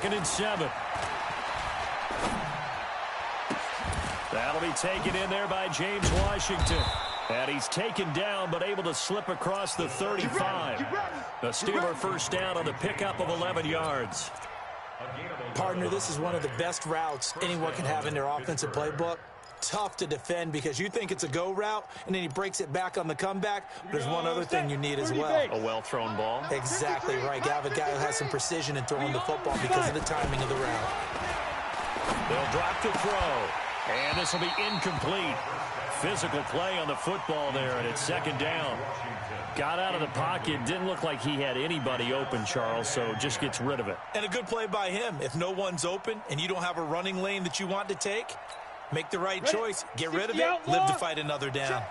Second and 7. That'll be taken in there by James Washington. And he's taken down, but able to slip across the 35. The Steeler first down on the pickup of 11 yards. Partner, this is one of the best routes anyone can have in their offensive playbook. Tough to defend because you think it's a go route, and then he breaks it back on the comeback. There's one other thing you need as well. A well-thrown ball. Exactly right. You have a guy who has some precision in throwing the football because of the timing of the route. They'll drop the throw, and this will be incomplete. Physical play on the football there, and it's second down. Got out of the pocket. Didn't look like he had anybody open, Charles, so just gets rid of it. And a good play by him. If no one's open and you don't have a running lane that you want to take, make the right choice. Get rid of it. Live to fight another down.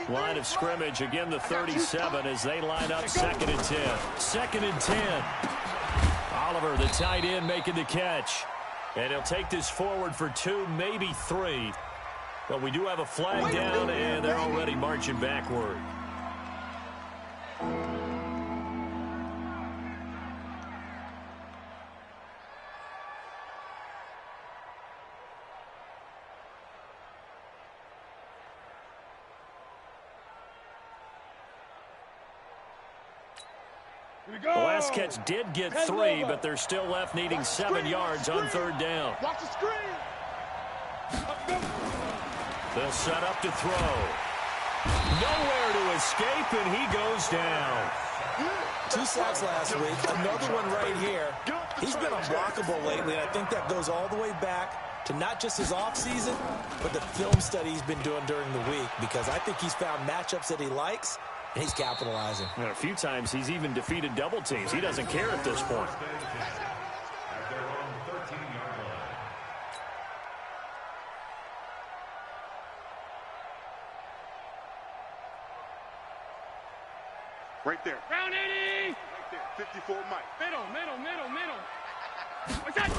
Line of scrimmage, again the 37 as they line up second and 10. Second and 10. Oliver, the tight end, making the catch. And he'll take this forward for 2, maybe 3. But we do have a flag down, and they're already marching backward. The last catch did get 3, but they're still left needing 7 yards on third down. Watch the screen. They'll set up to throw. Nowhere to escape, and he goes down. 2 sacks last week, another one right here. He's been unblockable lately, and I think that goes all the way back to not just his offseason, but the film study he's been doing during the week, because I think he's found matchups that he likes, and he's capitalizing. And a few times he's even defeated double teams. He doesn't care at this point. Right there. Round 80. Right there. 54 Mike. Middle. What's that?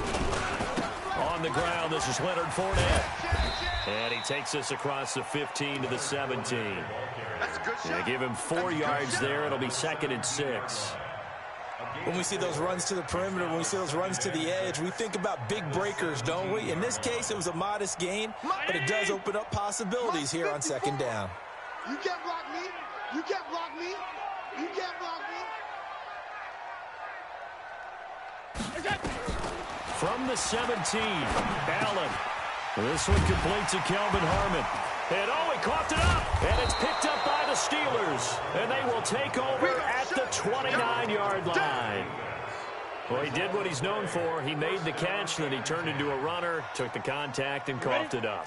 On the ground, this is Leonard Fournette. And he takes us across the 15 to the 17. That's a good shot. Yeah, give him 4 yards there. It'll be second and 6. When we see those runs to the perimeter, when we see those runs to the edge, we think about big breakers, don't we? In this case, it was a modest gain, but it does open up possibilities here on second down. You can't block me. You can't block me. You can't block me. From the 17, Allen. This one complete to Kelvin Harmon. And he coughed it up. And it's picked up by the Steelers. And they will take over at the 29-yard line. Well, he did what he's known for. He made the catch, then he turned into a runner, took the contact, and coughed it up.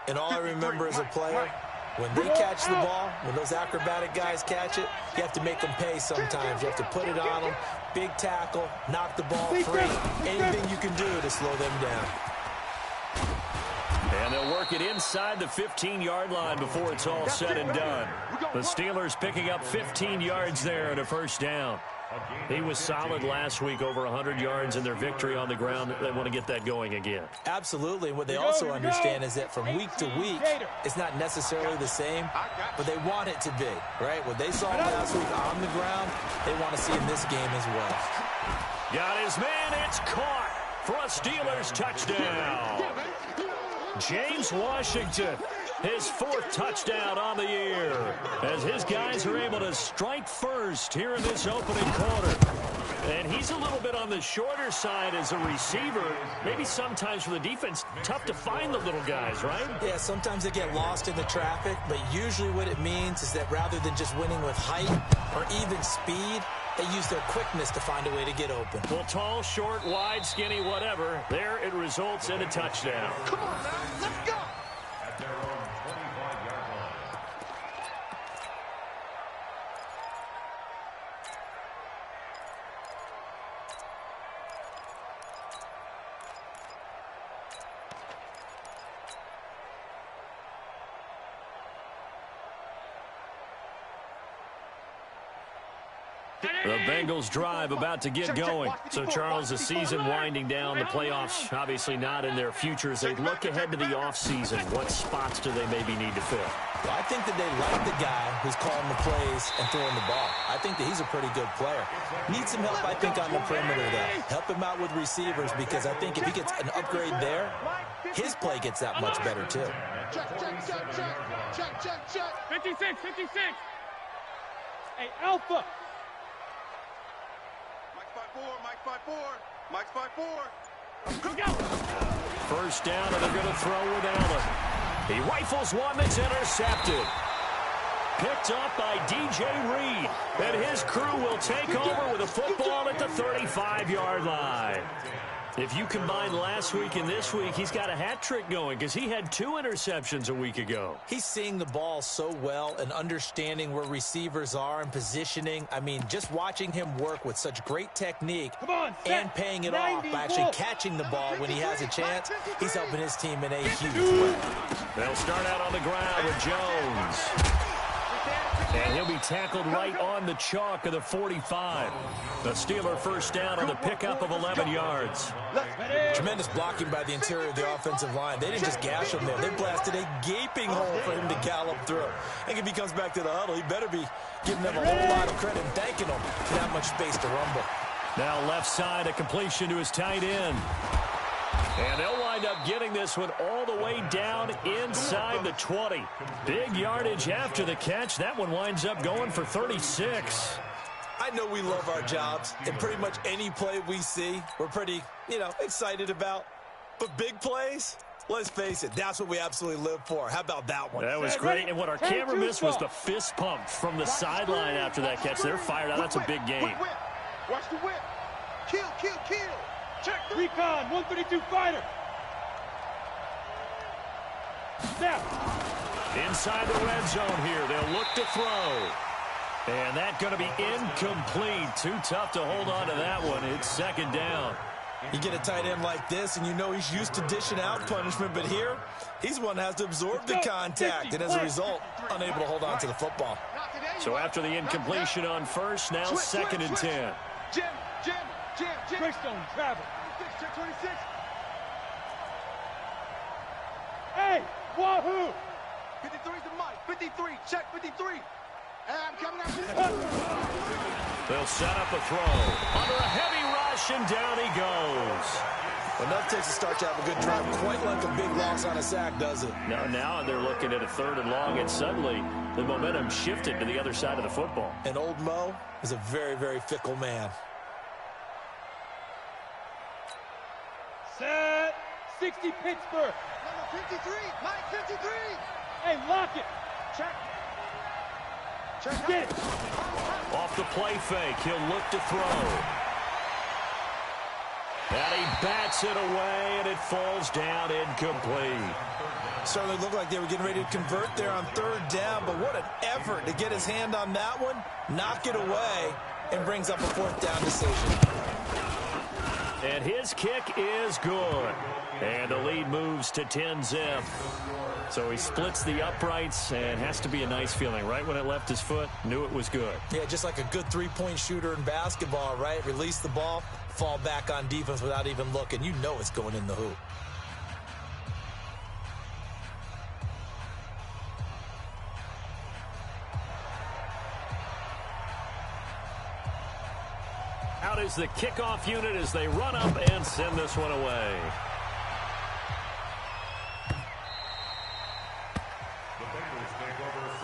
And all I remember as a player, when they catch the ball, when those acrobatic guys catch it, you have to make them pay sometimes. You have to put it on them, big tackle, knock the ball free, anything you can do to slow them down. And they'll work it inside the 15-yard line before it's all said and done. The Steelers picking up 15 yards there and a first down. He was solid last week, over 100 yards in their victory on the ground. They want to get that going again. Absolutely. And what they also understand is that from week to week, it's not necessarily the same, but they want it to be, right? What they saw last week on the ground, they want to see in this game as well. Got his man. It's caught for a Steelers touchdown. James Washington, his 4th touchdown on the year, as his guys are able to strike first here in this opening quarter. And he's a little bit on the shorter side as a receiver. Maybe sometimes for the defense, tough to find the little guys, right? Yeah, sometimes they get lost in the traffic, but usually what it means is that rather than just winning with height or even speed, they use their quickness to find a way to get open. Well, tall, short, wide, skinny, whatever, there it results in a touchdown. Come on, man. Let's go. The Bengals drive about to get going. So, Charles, the season winding down, the playoffs obviously not in their future. As they look ahead to the offseason, what spots do they maybe need to fill? Well, I think that they like the guy who's calling the plays and throwing the ball. I think that he's a pretty good player. Needs some help, I think, on the perimeter, though. Help him out with receivers, because I think if he gets an upgrade there, his play gets that much better, too. Check. 56. Hey, Alpha. Mike's 5-4. Go. First down, and they're going to throw with Allen. He rifles one that's intercepted. Picked up by DJ Reed. And his crew will take over with a football at the 35-yard line. If you combine last week and this week, he's got a hat trick going because he had 2 interceptions a week ago. He's seeing the ball so well and understanding where receivers are and positioning. I mean, just watching him work with such great technique and paying it off by actually catching the ball when he has a chance, he's helping his team in a huge way. They'll start out on the ground with Jones. And he'll be tackled right on the chalk of the 45. The Steeler first down on the pickup of 11 yards. Tremendous blocking by the interior of the offensive line. They didn't just gash him there. They blasted a gaping hole for him to gallop through. I think if he comes back to the huddle, he better be giving them a whole lot of credit and thanking them for that much space to rumble. Now left side, a completion to his tight end. And they'll wind up getting this one all the way down inside the 20. Big yardage after the catch. That one winds up going for 36. I know we love our jobs, and pretty much any play we see, we're pretty, excited about. But big plays, let's face it, that's what we absolutely live for. How about that one? That was great, and what our camera missed was the fist pump from the sideline after that catch. They're fired out. That's a big game. Watch the whip. Kill. Check the Recon, 132 fighter. Snap. Inside the red zone here. They'll look to throw. And that's going to be incomplete. Too tough to hold on to that one. It's second down. You get a tight end like this, and you know he's used to dishing out punishment, but here, he's one that has to absorb the contact, and as a result, unable to hold on to the football. So after the incompletion on first, now second and 10. Jim. Greystone, travel. Check 26. Hey, wahoo! 53's the Mike. 53. Check 53. I'm coming out. They'll set up a throw. Under a heavy rush, and down he goes. Enough takes a start to have a good drive. Quite like a big loss on a sack, does it? Now they're looking at a 3rd and long, and suddenly the momentum shifted to the other side of the football. And old Mo is a very, very fickle man. Set. 60 Pittsburgh. Number 53. Mike 53. Hey, lock it. Check. Get it. Off the play fake, he'll look to throw. And he bats it away, and it falls down incomplete. Certainly looked like they were getting ready to convert there on 3rd down, but what an effort to get his hand on that one, knock it away, and brings up a 4th down decision. And his kick is good. And the lead moves to 10-zip. So he splits the uprights, and has to be a nice feeling. Right when it left his foot, knew it was good. Yeah, just like a good 3-point shooter in basketball, right? Release the ball, fall back on defense without even looking. You know it's going in the hoop. Out is the kickoff unit as they run up and send this one away.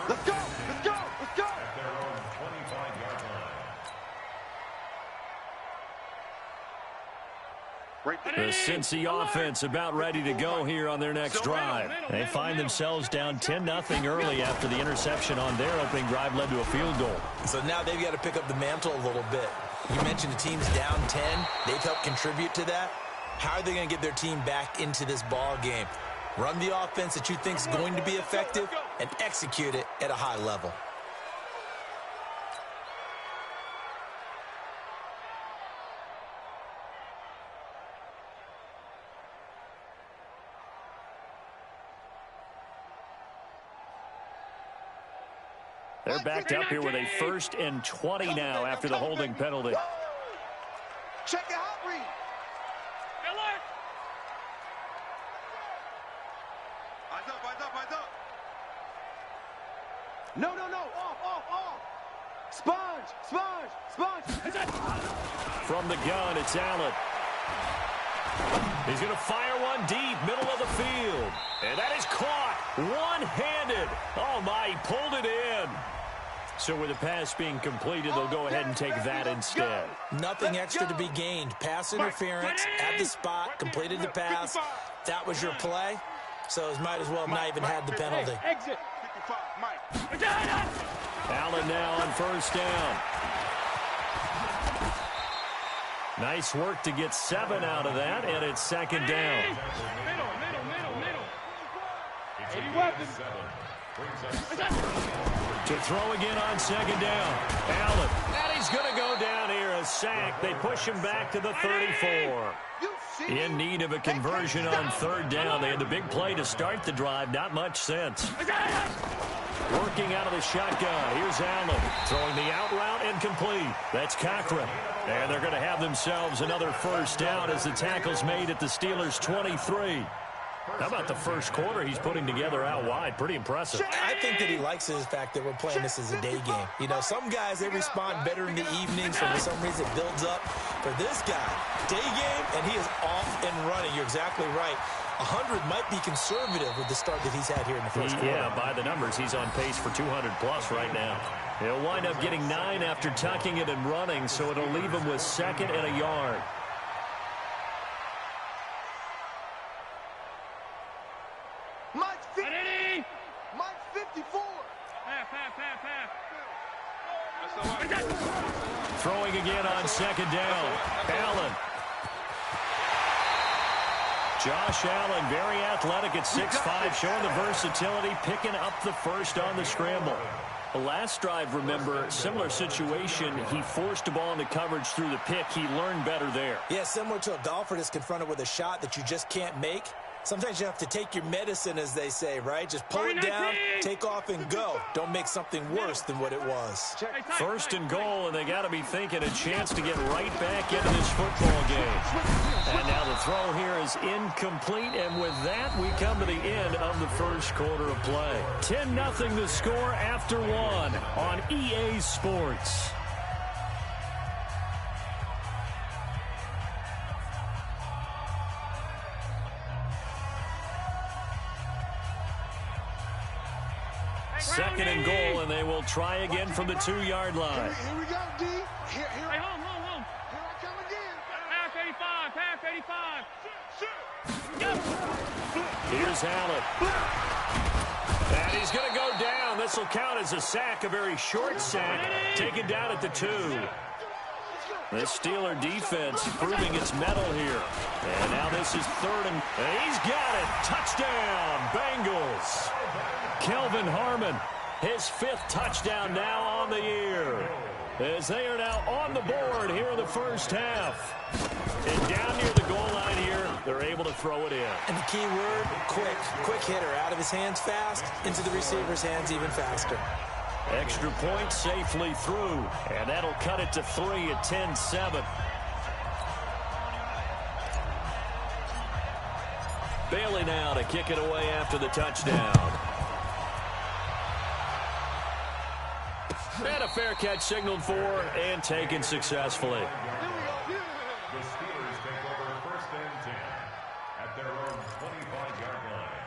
Let's go. The Cincy offense about ready to go here on their next drive. They find themselves down 10-0 early after the interception on their opening drive led to a field goal. So now they've got to pick up the mantle a little bit. You mentioned the team's down 10. They've helped contribute to that. How are they going to get their team back into this ball game? Run the offense that you think is going to be effective and execute it at a high level. They're backed up here with a 1st and 20 now after the holding penalty. Check your hot read. Eyes up. No. Off. Sponge. From the gun, it's Allen. He's going to fire one deep, middle of the field. And that is caught one-handed. Oh, my, he pulled it in. So with the pass being completed, they'll go ahead and take that instead. Nothing extra to be gained. Pass interference at the spot, completed the pass. That was your play. So he might as well have not even had the penalty. Exit. Allen now on 1st down. Nice work to get 7 out of that, and it's 2nd down. Middle. 80 weapons. To throw again on 2nd down. Allen, and he's going to go down here, a sack. They push him back to the 34. In need of a conversion on 3rd down. They had the big play to start the drive. Not much sense. Working out of the shotgun. Here's Allen throwing the out route and complete. That's Cochran. And they're going to have themselves another 1st down as the tackle's made at the Steelers' 23. How about the first quarter he's putting together out wide? Pretty impressive. I think that he likes the fact that we're playing this as a day game. You know, some guys, they respond better in the evenings, for some reason it builds up. For this guy, day game, and he is off and running. You're exactly right. 100 might be conservative with the start that he's had here in the first quarter. Yeah, by the numbers, he's on pace for 200-plus right now. He'll wind up getting 9 after tucking it and running, so it'll leave him with 2nd and a yard. Mike 54. Throwing again on 2nd down. Allen. Josh Allen, very athletic at 6'5", showing the versatility, picking up the 1st on the scramble. The last drive, remember, similar situation. He forced a ball into coverage through the pick. He learned better there. Yeah, similar to a golfer that's confronted with a shot that you just can't make. Sometimes you have to take your medicine, as they say, right? Just pull it down, take off, and go. Don't make something worse than what it was. 1st and goal, and they got to be thinking a chance to get right back into this football game. And now the throw here is incomplete, and with that, we come to the end of the first quarter of play. 10-0 the score after 1 on EA Sports. Second and goal, and they will try again from the 2-yard line. Here we go, D. Here I come again. Pass 85. Here's Allen. And he's going to go down. This will count as a sack, a very short sack, taken down at the 2. The Steeler defense proving its mettle here. And now this is 3rd and he's got it. Touchdown, Bengals. Kelvin Harmon, his 5th touchdown now on the year, as they are now on the board here in the first half. And down near the goal line here, they're able to throw it in. And the key word, quick. Quick hitter. Out of his hands fast, into the receiver's hands even faster. Extra point safely through, and that'll cut it to 3 at 10-7. Bailey now to kick it away after the touchdown. And a fair catch signaled for and taken successfully. The Steelers take over 1st and 10 at their own 25-yard line.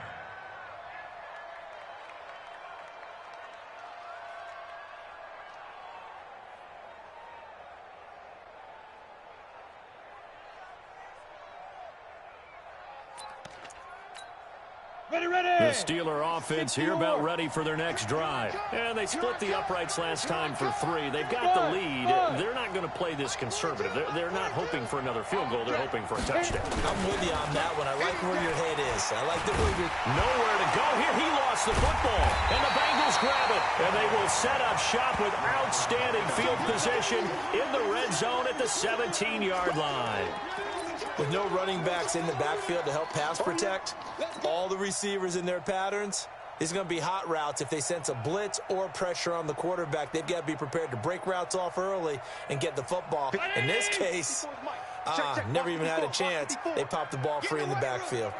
The Steeler offense here about ready for their next drive. And they split the uprights last time for 3. They've got the lead. They're not going to play this conservative. They're not hoping for another field goal. They're hoping for a touchdown. I'm with you on that one. I like where your head is. I like the way you're... Nowhere to go here. He lost the football. And the Bengals grab it. And they will set up shop with outstanding field position in the red zone at the 17-yard line. With no running backs in the backfield to help pass protect, all the receivers in their patterns, These are going to be hot routes. If they sense a blitz or pressure on the quarterback, they've got to be prepared to break routes off early and get the football. In this case, never even had a chance. They popped the ball free in the backfield.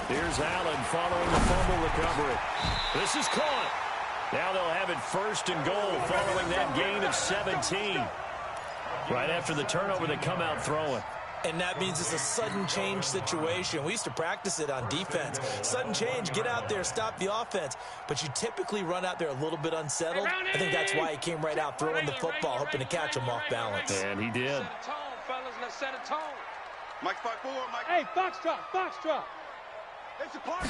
Here's Allen following the fumble recovery. This is caught. Now they'll have it 1st and goal following that gain of 17. Right after the turnover, they come out throwing. And that means it's a sudden change situation. We used to practice it on defense. Sudden change, get out there, stop the offense. But you typically run out there a little bit unsettled. I think that's why he came right out throwing the football, hoping to catch him off balance. And he did. Set a tone, fellas. Let's set a tone. Mike 5-4, Mike. Hey, foxtrot, foxtrot. It's a party.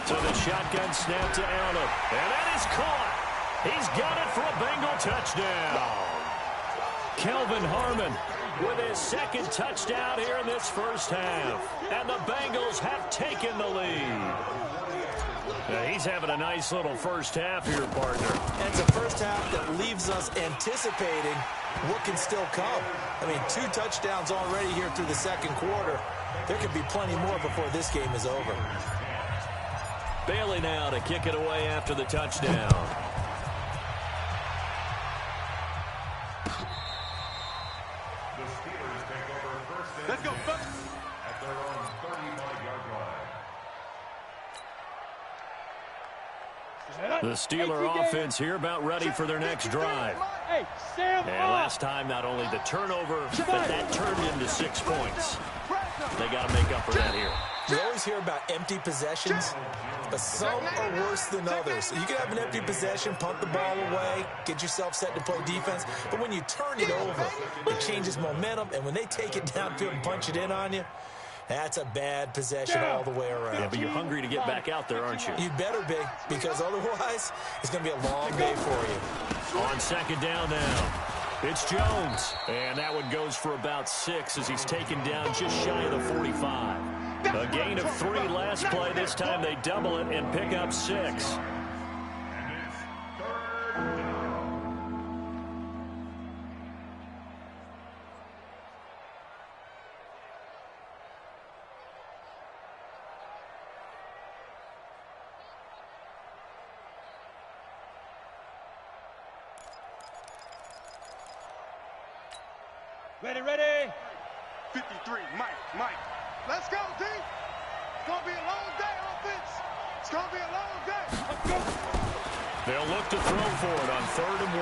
So the shotgun snap to Allen. And that is caught. He's got it for a Bengal touchdown. Kelvin Harmon with his 2nd touchdown here in this first half. And the Bengals have taken the lead. He's having a nice little first half here, partner. And it's a first half that leaves us anticipating what can still come. I mean, 2 touchdowns already here through the 2nd quarter. There could be plenty more before this game is over. Bailey now to kick it away after the touchdown. The Steelers take over 1st and Let's go, 10 fellas. at their own 35-yard line. The Steeler offense here about ready for their next drive. Hey, Sam. And last time, not only the turnover, but that turned into 6 points. They got to make up for that here. You always hear about empty possessions, but some are worse than others. You can have an empty possession, punt the ball away, get yourself set to play defense, but when you turn it over, it changes momentum, and when they take it downfield and punch it in on you, that's a bad possession all the way around. Yeah, but you're hungry to get back out there, aren't you? You better be, because otherwise, it's going to be a long day for you. On 2nd down now. It's Jones. And that one goes for about 6 as he's taken down just shy of the 45. A gain of 3 last play. This time they double it and pick up 6. And it's 3rd down. Ready, ready. 53, Mike. Let's go, D. It's going to be a long day, offense. It's going to be a long day. Let's go. They'll look to throw for it on 3rd and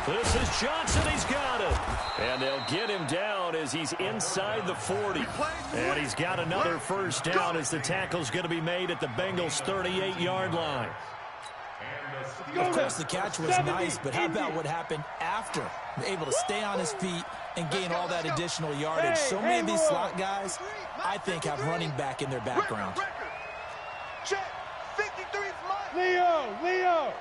1. This is Johnson. He's got it. And they'll get him down as he's inside the 40. And he's got another first down as the tackle's going to be made at the Bengals' 38-yard line. Of course, the catch was nice, but how about what happened after? Able to stay on his feet and gain all that additional yardage. So many of these slot guys, I think, have running back in their background. Check. 53's Mike. Leo.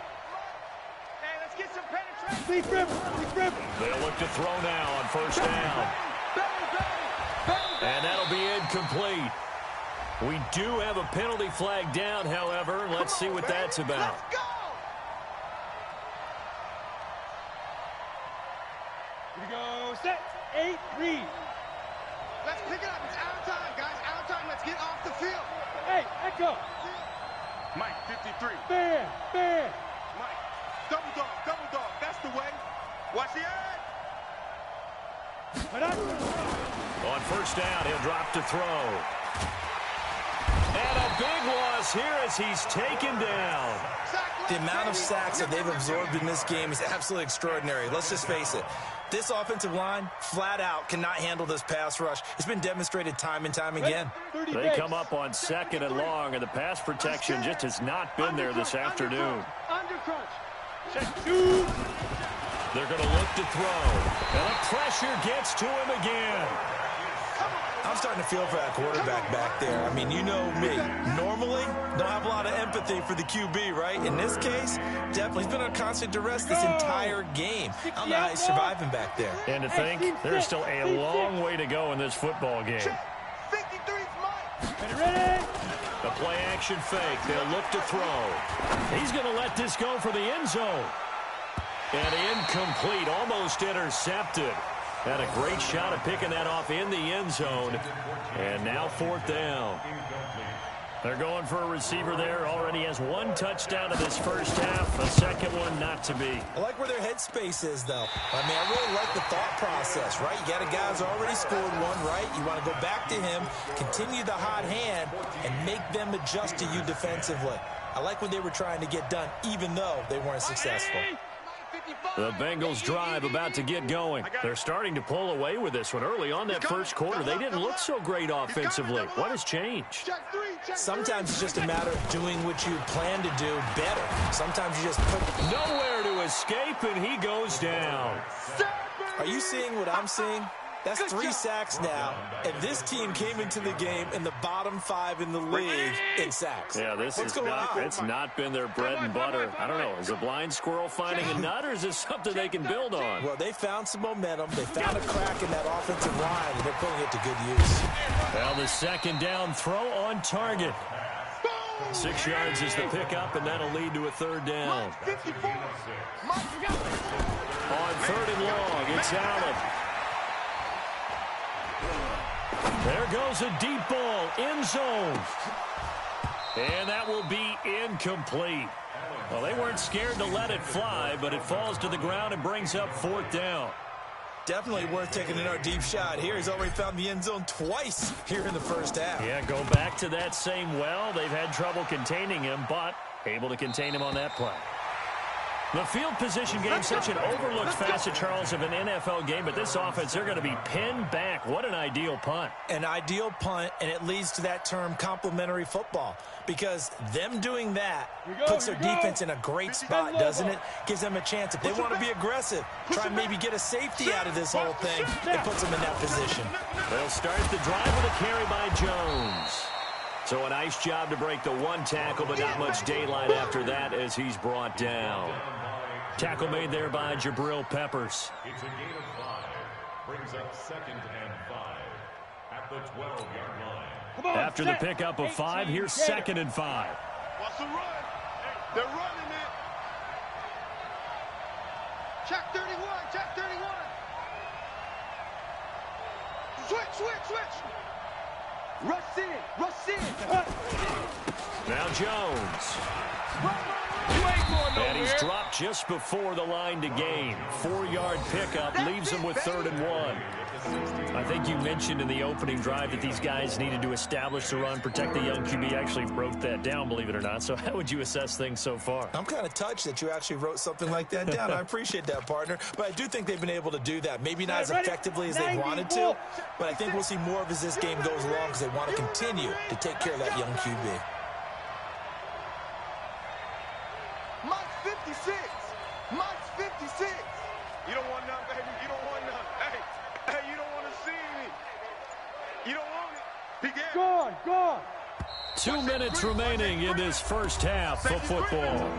Hey, let's get some penetration. Lee Griffin. They'll look to throw now on 1st down. And that'll be incomplete. We do have a penalty flag down, however. Let's see what that's about. Let's go. Here we go. Set. 8, read. Let's pick it up. It's out of time, guys. Out of time. Let's get off the field. Hey, echo. Mike, 53. Fair. Mike, double dog. That's the way. Watch the edge. On 1st down, he'll drop to throw. And a big loss here as he's taken down. The amount of sacks that they've absorbed in this game is absolutely extraordinary. Let's just face it. This offensive line, flat out, cannot handle this pass rush. It's been demonstrated time and time again. They come up on 2nd and long, and the pass protection just has not been there this afternoon. Under crunch. Check 2. They're going to look to throw. And the pressure gets to him again. I'm starting to feel for that quarterback back there. I mean, you know me. Normally, don't have a lot of empathy for the QB, right? In this case, definitely. He's been on constant duress this entire game. I don't know how he's surviving back there. And to think, there's still a long way to go in this football game. 53's Mike. Ready. The play-action fake. They'll look to throw. He's going to let this go for the end zone. And incomplete, almost intercepted. Had a great shot at picking that off in the end zone. And now 4th down. They're going for a receiver there. Already has one touchdown in this first half. A second one not to be. I like where their headspace is, though. I mean, I really like the thought process, right? You got a guy who's already scored one, right? You want to go back to him, continue the hot hand, and make them adjust to you defensively. I like what they were trying to get done, even though they weren't successful. The Bengals drive about to get going. They're starting to pull away with this one. Early on that first quarter, they didn't look so great offensively. What has changed? Sometimes it's just a matter of doing what you plan to do better. Sometimes you just put... Nowhere to escape, and he goes down. Are you seeing what I'm seeing? That's 3 sacks now, and this team came into the game in the bottom 5 in the league in sacks. Yeah, it's not been their bread and butter. I don't know, is a blind squirrel finding a nut, or is this something they can build on? Well, they found some momentum. They found a crack in that offensive line, and they're putting it to good use. Well, the second down throw on target. 6 yards is the pickup, and that'll lead to a third down. On third and long, it's Allen. There goes a deep ball, end zone. And that will be incomplete. Well, they weren't scared to let it fly, but it falls to the ground and brings up fourth down. Definitely worth taking in our deep shot here. He's already found the end zone twice here in the first half. Yeah, go back to that same well. They've had trouble containing him, but able to contain him on that play. The field position game, such an overlooked facet, Charles, of an NFL game, but this offense, they're going to be pinned back. What an ideal punt. An ideal punt, and it leads to that term complementary football, because them doing that puts their defense in a great spot, doesn't it? Gives them a chance. If they want to be aggressive, try and maybe get a safety out of this whole thing, it puts them in that position. They'll start the drive with a carry by Jones. So a nice job to break the one tackle, but not much daylight after that as he's brought down. Tackle made there by Jabril Peppers. It's a gain of 5. Brings up 2nd and 5 at the 12-yard line. After the pickup of 5, here's 2nd and 5. What's the run? They're running it. Check 31, check 31. Switch. Rush in. Now Jones. And he's dropped just before the line to gain. 4-yard pickup leaves him with 3rd and 1. I think you mentioned in the opening drive that these guys needed to establish the run, protect the young QB. Actually wrote that down, believe it or not. So how would you assess things so far? I'm kind of touched that you actually wrote something like that down. I appreciate that, partner. But I do think they've been able to do that. Maybe not as effectively as they wanted to, but I think we'll see more of as this game goes along because they want to continue to take care of that young QB. Mike's 56. You don't want none, baby. You don't want none. Hey, you don't want to see me. You don't want it. He gets Gone. 2 minutes remaining in this first half of football.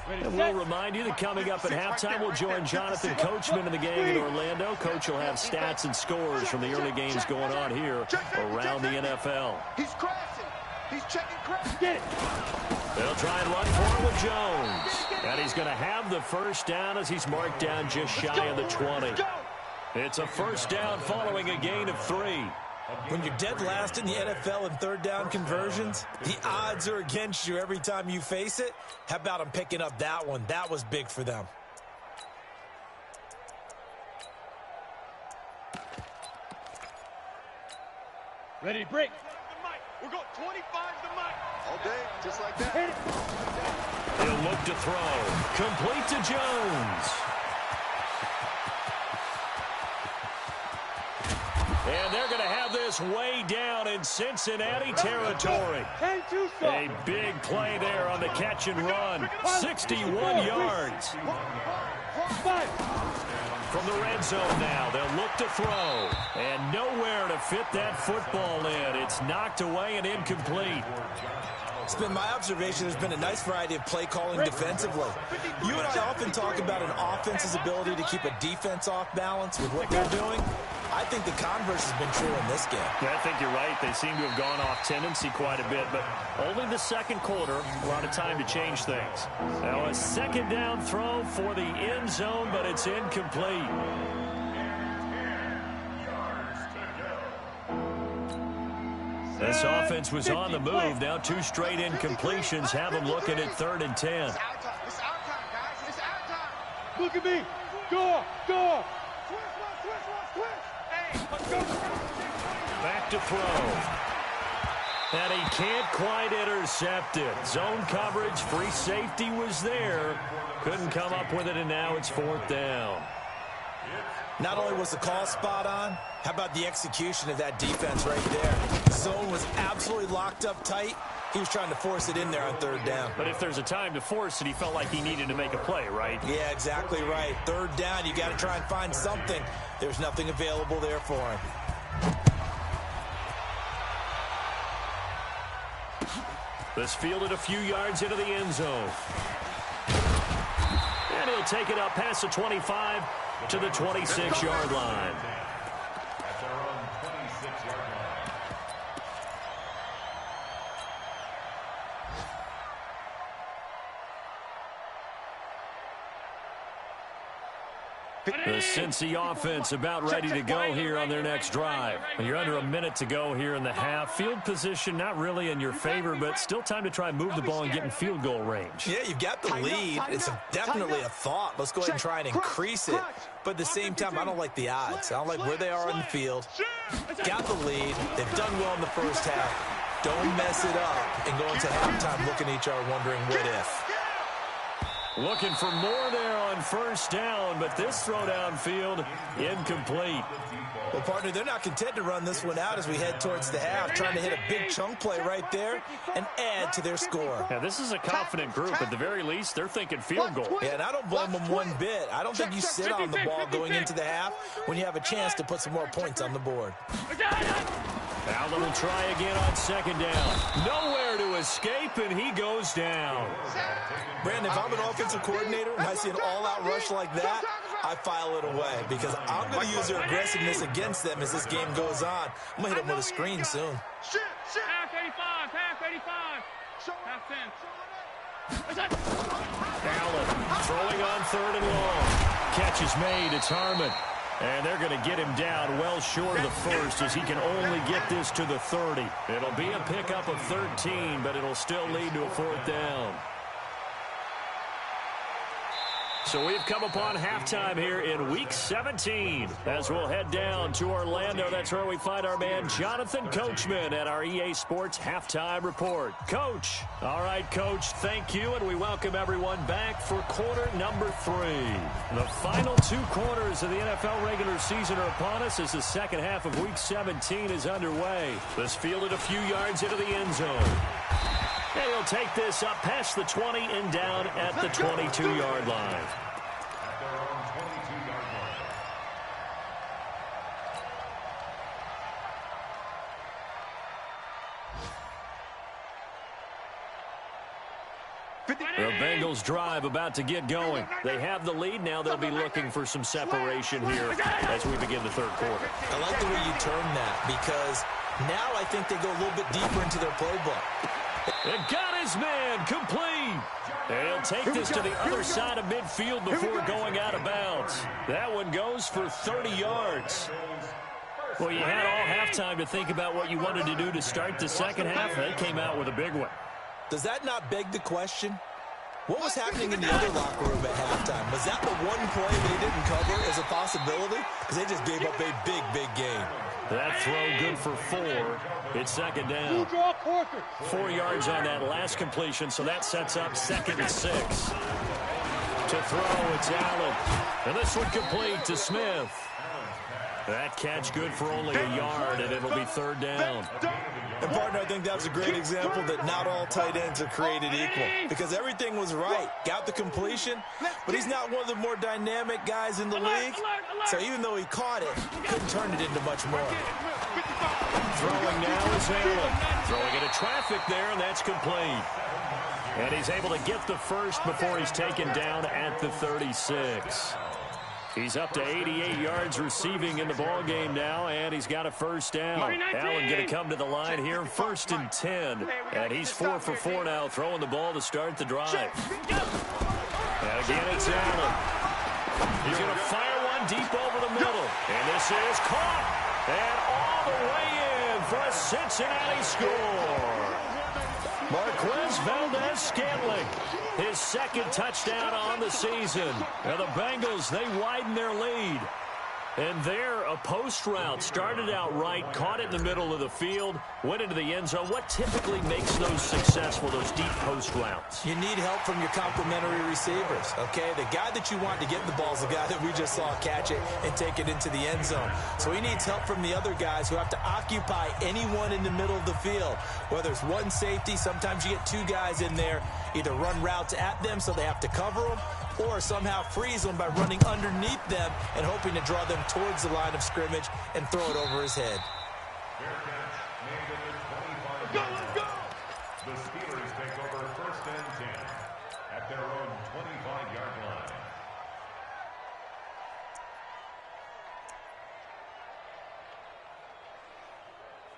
And we'll remind you that coming up at halftime, we'll join Jonathan Coachman in the game in Orlando. Coach will have stats and scores from the early games going on here around the NFL. He's crashing. He's checking crash. Get it. They'll try and run for it with Jones. And he's going to have the first down as he's marked down just shy of the 20. It's a first down following a gain of 3. When you're dead last in the NFL in third down conversions, the odds are against you every time you face it. How about them picking up that one? That was big for them. Ready to break. We're going 25 to Mike. All day, just like that. Hit it. He'll look to throw. Complete to Jones. And they're going to have this way down in Cincinnati territory. A big play there on the catch and run. 61 yards. From the red zone now, they'll look to throw. And nowhere to fit that football in. It's knocked away and incomplete. It's been my observation there's been a nice variety of play calling defensively. You and I often talk about an offense's ability to keep a defense off balance with what they're doing. I think the converse has been true in this game. Yeah, I think you're right. They seem to have gone off tendency quite a bit, but only the second quarter, a lot of time to change things. Now a second down throw for the end zone, but it's incomplete. This offense was on the move. Now 2 straight incompletions have them looking at 3rd and 10. It's our time, guys. It's our time. Look at me. Go. Hey, let's go. Back to throw. And he can't quite intercept it. Zone coverage, free safety was there. Couldn't come up with it, and now it's 4th down. Not only was the call spot on, how about the execution of that defense right there? Zone was absolutely locked up tight. He was trying to force it in there on 3rd down. But if there's a time to force it, he felt like he needed to make a play, right? Yeah, exactly right. 3rd down, you got to try and find something. There's nothing available there for him. This fielded a few yards into the end zone. And he'll take it up past the 25 to the 26-yard line. At their own 26-yard line. The Cincy offense about ready to go here on their next drive. You're under a minute to go here in the half. Field position not really in your favor, but still time to try and move the ball and get in field goal range. Yeah, you've got the lead. It's definitely a thought. Let's go ahead and try and increase it. But at the same time, I don't like the odds. I don't like where they are on the field. Got the lead. They've done well in the first half. Don't mess it up and go into halftime looking at each other wondering what if. Looking for more there on 1st down, but this throw downfield incomplete. Well, partner, they're not content to run this one out as we head towards the half, trying to hit a big chunk play right there and add to their score. Yeah, this is a confident group. At the very least, they're thinking field goal. Yeah, and I don't blame them one bit. I don't think you sit on the ball going into the half when you have a chance to put some more points on the board. Allen will try again on 2nd down. Nowhere to escape, and he goes down. Brandon, if I'm an offensive coordinator and I see an all-out rush like that, I file it away because I'm going to use their aggressiveness against them as this game goes on. I'm going to hit them with a screen soon. Half 85. Half 10. Allen throwing on 3rd and long. Catch is made. It's Harmon. And they're going to get him down well short of the 1st as he can only get this to the 30. It'll be a pickup of 13, but it'll still lead to a 4th down. So we've come upon halftime here in Week 17 as we'll head down to Orlando. That's where we find our man Jonathan Coachman at our EA Sports Halftime Report. Coach. All right, Coach, thank you, and we welcome everyone back for quarter number 3. The final 2 quarters of the NFL regular season are upon us as the second half of Week 17 is underway. This fielded a few yards into the end zone. And he'll take this up past the 20 and down at the 22-yard line. At their own 22-yard line. The Bengals drive about to get going. They have the lead. Now they'll be looking for some separation here as we begin the 3rd quarter. I like the way you turn that because now I think they go a little bit deeper into their playbook. And got his man complete. And he'll take this to the other side of midfield before going out of bounds. That one goes for 30 yards. Well, you had all halftime to think about what you wanted to do to start the second half. They came out with a big one. Does that not beg the question? What was happening in the other locker room at halftime? Was that the one play they didn't cover as a possibility? Because they just gave up a big, big game. That throw good for 4. It's 2nd down. 4 yards on that last completion, so that sets up 2nd and 6. To throw, it's Allen. And this one complete to Smith. That catch good for only a yard, and it'll be 3rd down. And, partner, I think that's a great example that not all tight ends are created equal. Because everything was right. Got the completion, but he's not one of the more dynamic guys in the league. So even though he caught it, couldn't turn it into much more. Throwing now is Allen. Throwing into traffic there, and that's complete. And he's able to get the first before he's taken down at the 36. He's up to 88 yards receiving in the ball game now, and he's got a first down. Allen going to come to the line here, 1st and 10. And he's 4 for 4 now, throwing the ball to start the drive. And again, it's Allen. He's going to fire one deep over the middle. And this is caught. And all the way in for a Cincinnati score. Marquez Valdez-Scantling, his 2nd touchdown on the season. Now the Bengals, they widen their lead. And there, a post route started out right, caught it in the middle of the field, went into the end zone. What typically makes those successful, those deep post routes? You need help from your complementary receivers, okay? The guy that you want to get the ball is the guy that we just saw catch it and take it into the end zone. So he needs help from the other guys who have to occupy anyone in the middle of the field. Whether it's one safety, sometimes you get 2 guys in there, either run routes at them so they have to cover them, or somehow freeze them by running underneath them and hoping to draw them towards the line of scrimmage and throw it over his head. Go, let's go! The Steelers take over 1st and 10 at their own 25-yard line.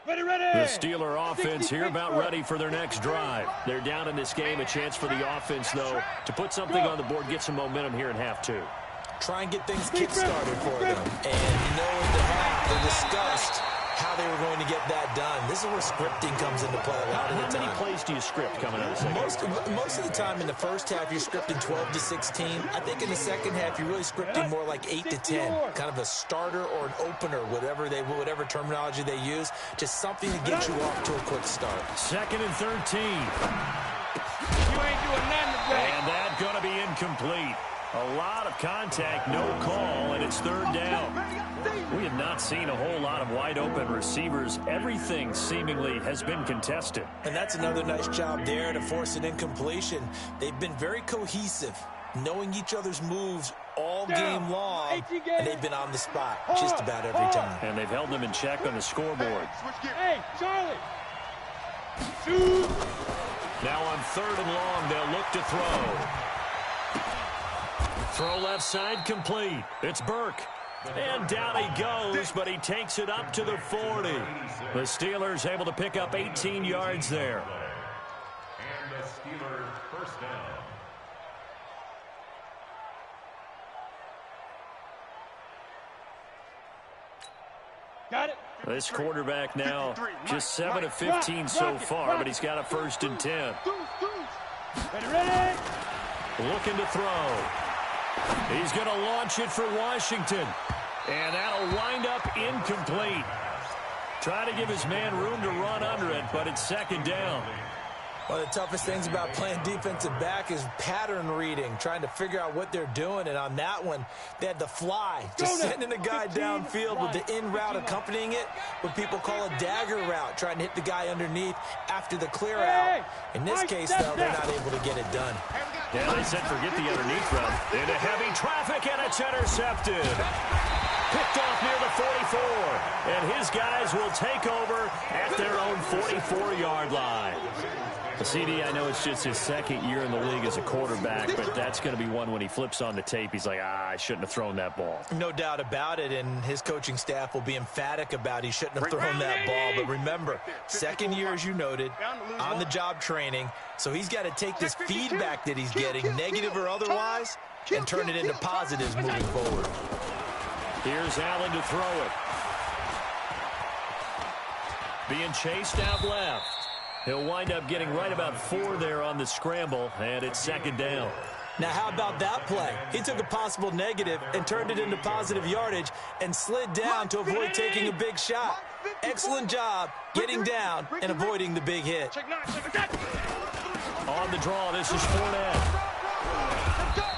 The Steeler offense here about ready for their next drive. They're down in this game. A chance for the offense, though, to put something on the board, get some momentum here in half 2. Try and get things kick-started for them. And in the half, they discussed how they were going to get that done. This is where scripting comes into play a lot of the time. How many plays do you script coming out of the second? Most of the time in the first half, you're scripting 12 to 16. I think in the second half, you're really scripting more like 8 to 10. Kind of a starter or an opener, whatever terminology they use. Just something to get you off to a quick start. 2nd and 13. You ain't doing nothing today. And that's going to be incomplete. A lot of contact, no call, and it's 3rd down. We have not seen a whole lot of wide-open receivers. Everything seemingly has been contested. And that's another nice job there to force an incompletion. They've been very cohesive, knowing each other's moves all game long, and they've been on the spot just about every time. And they've held them in check on the scoreboard. Hey, Charlie! Shoot! Now on 3rd and long, they'll look to throw. Throw left side complete. It's Burke. And down he goes, but he takes it up to the 40. The Steelers able to pick up 18 yards there. And the Steelers 1st down. Got it. This quarterback now just 7 of 15 so far, but he's got a 1st and 10. Ready? Looking to throw. He's going to launch it for Washington. And that'll wind up incomplete. Try to give his man room to run under it, but it's 2nd down. One of the toughest things about playing defensive back is pattern reading, trying to figure out what they're doing. And on that one, they had the fly, just sending the guy downfield with the in route accompanying it, what people call a dagger route, trying to hit the guy underneath after the clear out. In this case, though, they're not able to get it done. Yeah, they said forget the underneath route. Into heavy traffic, and it's intercepted. Picked off near the 44. And his guys will take over at their own 44-yard line. The CD, I know it's just his 2nd year in the league as a quarterback, but that's going to be one when he flips on the tape. He's like, I shouldn't have thrown that ball. No doubt about it, and his coaching staff will be emphatic about he shouldn't have thrown that ball. But remember, 2nd year, as you noted, on-the-job training, so he's got to take this feedback that he's getting, negative or otherwise, and turn it into positives moving forward. Here's Allen to throw it. Being chased out left. He'll wind up getting right about 4 there on the scramble, and it's 2nd down. Now, how about that play? He took a possible negative and turned it into positive yardage and slid down to avoid taking a big shot. Excellent job getting down and avoiding the big hit. On the draw, this is Fournette.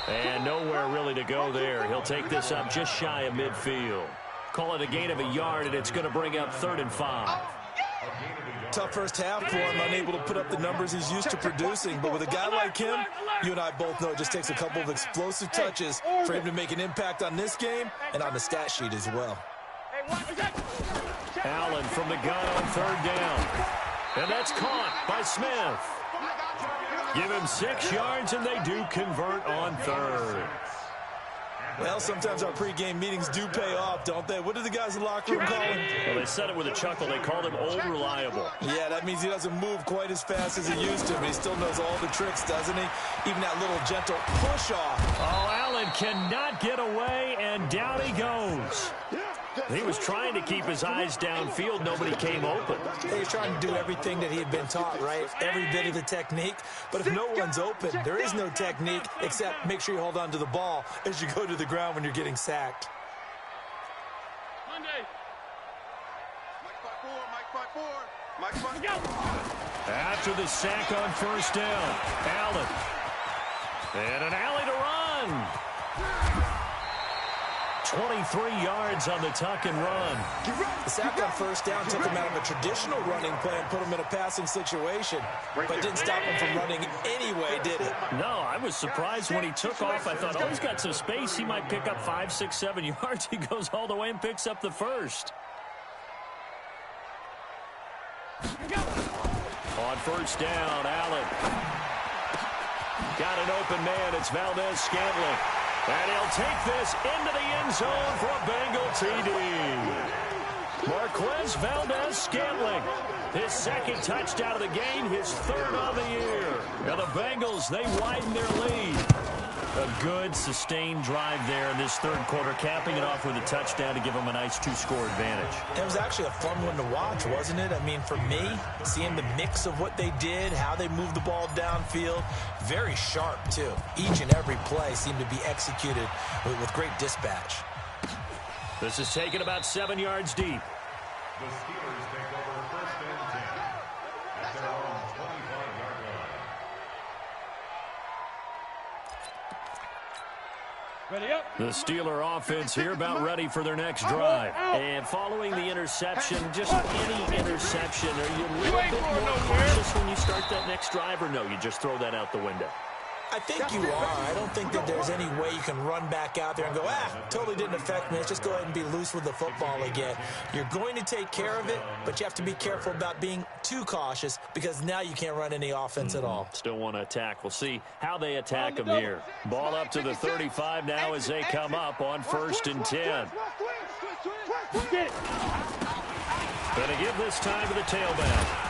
And nowhere really to go there. He'll take this up just shy of midfield. Call it a gain of a yard, and it's going to bring up 3rd and 5. Tough first half for him, unable to put up the numbers he's used to producing. But with a guy like him, you and I both know it just takes a couple of explosive touches for him to make an impact on this game and on the stat sheet as well. Allen from the gun on 3rd down. And that's caught by Smith. Give him 6 yards, and they do convert on 3rd. Well, sometimes our pregame meetings do pay off, don't they? What do the guys in the locker room call him? Well, they said it with a chuckle. They called him Old Reliable. Yeah, that means he doesn't move quite as fast as he used to, but he still knows all the tricks, doesn't he? Even that little gentle push-off. Oh, Allen cannot get away, and down he goes. He was trying to keep his eyes downfield. Nobody came open. He was trying to do everything that he had been taught, right? Every bit of the technique. But if no one's open, there is no technique except make sure you hold on to the ball as you go to the ground when you're getting sacked. Monday. Mike 5-4. After the sack on first down, Allen. And an alley to run. 23 yards on the tuck and run. The sack on first down took him out of a traditional running play and put him in a passing situation, but didn't stop him from running anyway, did it? No, I was surprised when he took off. I thought, oh, he's got some space. He might pick up 5, 6, 7 yards. He goes all the way and picks up the first. On first down, Allen. Got an open man. It's Valdez-Scantling. And he'll take this into the end zone for a Bengal TD. Marquez Valdez-Scantling. His second touchdown of the game, his third of the year. And the Bengals, they widen their lead. A good, sustained drive there in this third quarter, capping it off with a touchdown to give them a nice 2-score advantage. It was actually a fun one to watch, wasn't it? I mean, for me, seeing the mix of what they did, how they moved the ball downfield, very sharp, too. Each and every play seemed to be executed with great dispatch. This is taken about 7 yards deep. The Steelers take over first and 10 at their own 25-yard line. Ready up. The Steeler offense here about ready for their next drive. And following the interception, just any interception, are you a little bit more cautious when you start that next drive, or no, you just throw that out the window? I think you are. I don't think that there's any way you can run back out there and go, totally didn't affect me. Let's just go ahead and be loose with the football again. You're going to take care of it, but you have to be careful about being too cautious because now you can't run any offense at all. Still want to attack. We'll see how they attack them here. Ball up to the 35 now as they come up on first and 10. Gonna give this time to the tailback.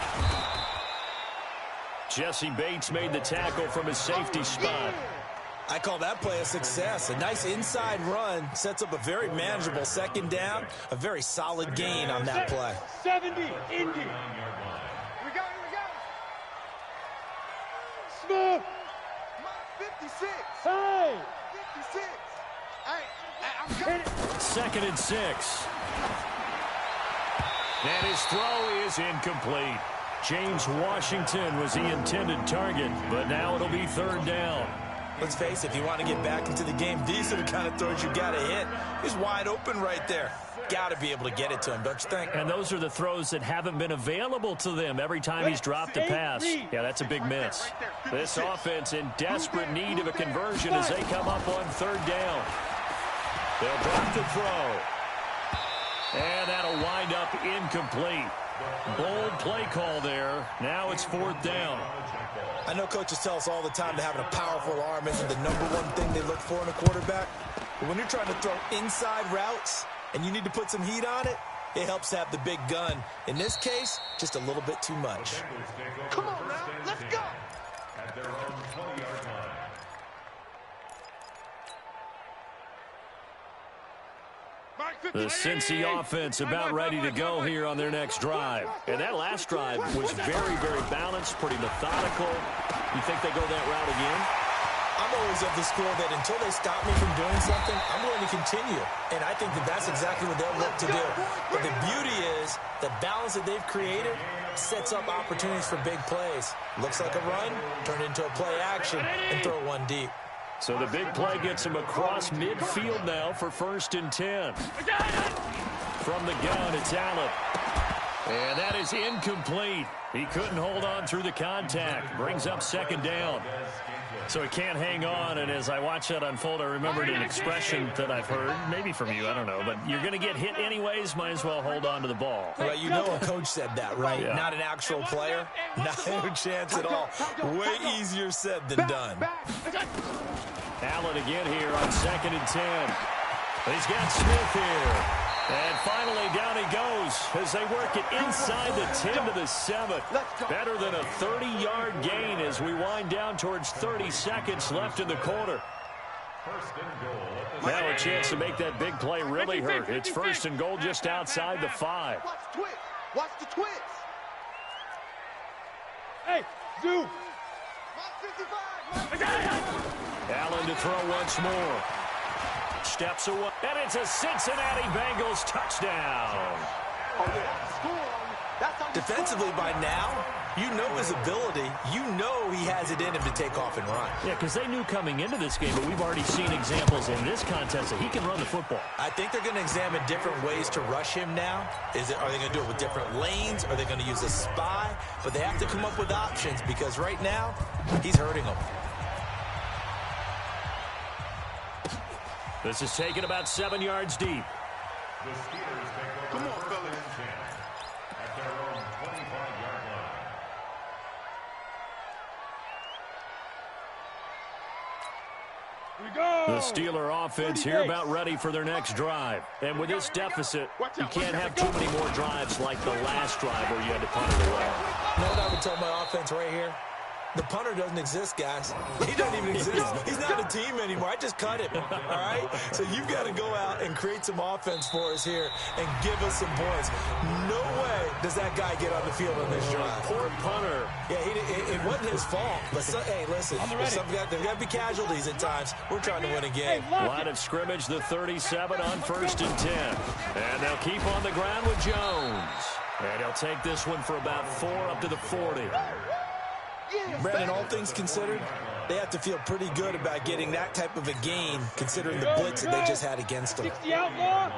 Jesse Bates made the tackle from his safety spot. I call that play a success. A nice inside run sets up a very manageable second down. A very solid gain on that play. 70, Indy. We got it. Smith. 56. Hey. 56. I'm coming. Second and 6. And his throw is incomplete. James Washington was the intended target, but now it'll be third down. Let's face it, if you want to get back into the game, these are the kind of throws you got to hit. He's wide open right there. Got to be able to get it to him, don't you think? And those are the throws that haven't been available to them every time he's dropped a pass. Yeah, that's a big miss. This offense in desperate need of a conversion as they come up on third down. They'll drop the throw. And that'll wind up incomplete. Bold play call there. Now it's fourth down. I know coaches tell us all the time that having a powerful arm isn't the number one thing they look for in a quarterback. But when you're trying to throw inside routes and you need to put some heat on it, it helps have the big gun. In this case, just a little bit too much. Come on now, let's go. At their own 20-yard line. The Cincy offense about ready to go here on their next drive. And that last drive was very, very balanced, pretty methodical. You think they go that route again? I'm always of the school that until they stop me from doing something, I'm going to continue. And I think that that's exactly what they'll look to do. But the beauty is the balance that they've created sets up opportunities for big plays. Looks like a run, turn into a play action, and throw one deep. So the big play gets him across midfield now for first and 10. From the gun, it's Allen. And that is incomplete. He couldn't hold on through the contact. Brings up second down. So he can't hang on, and as I watch that unfold, I remembered an expression that I've heard, maybe from you, I don't know, but you're going to get hit anyways, might as well hold on to the ball. Well, you know a coach said that, right? Yeah. Not an actual player. Not a chance at all. Way easier said than done. Allen again here on 2nd and 10. He's got Smith here. And finally, down he goes as they work it inside the 10 to the 7. Better than a 30-yard gain as we wind down towards 30 seconds left in the quarter. First and goal. Now a chance to make that big play really hurt. It's 1st and goal just outside the 5. Watch the twist. Watch the twist. Hey, zoom. Mark 55. Allen to throw once more. Steps away. And it's a Cincinnati Bengals touchdown. Oh, yeah. Score. That's on Defensively by now, you know his ability. You know he has it in him to take off and run. Yeah, because they knew coming into this game, but we've already seen examples in this contest that he can run the football. I think they're going to examine different ways to rush him now. Are they going to do it with different lanes? Are they going to use a spy? But they have to come up with options because right now, he's hurting them. This is taken about 7 yards deep. The Steelers take over. Come on, first fellas. and 10 at their own 25-yard line. Here we go. The Steeler offense here about ready for their next drive. And with this deficit, you can't have too many more drives like the last drive where you had to punt it away. You know what I would tell my offense right here? The punter doesn't exist, guys. He doesn't even exist. He's not a team anymore. I just cut him, all right? So you've got to go out and create some offense for us here and give us some points. No way does that guy get on the field on this drive. Poor punter. Yeah, it wasn't his fault. But, hey, listen, there's got to be casualties at times. We're trying to win a game. Line of scrimmage, the 37 on 1st and 10. And they'll keep on the ground with Jones. And he'll take this one for about 4 up to the 40. Brandon, all things considered, they have to feel pretty good about getting that type of a gain considering the blitz that they just had against them. 60 outlaw.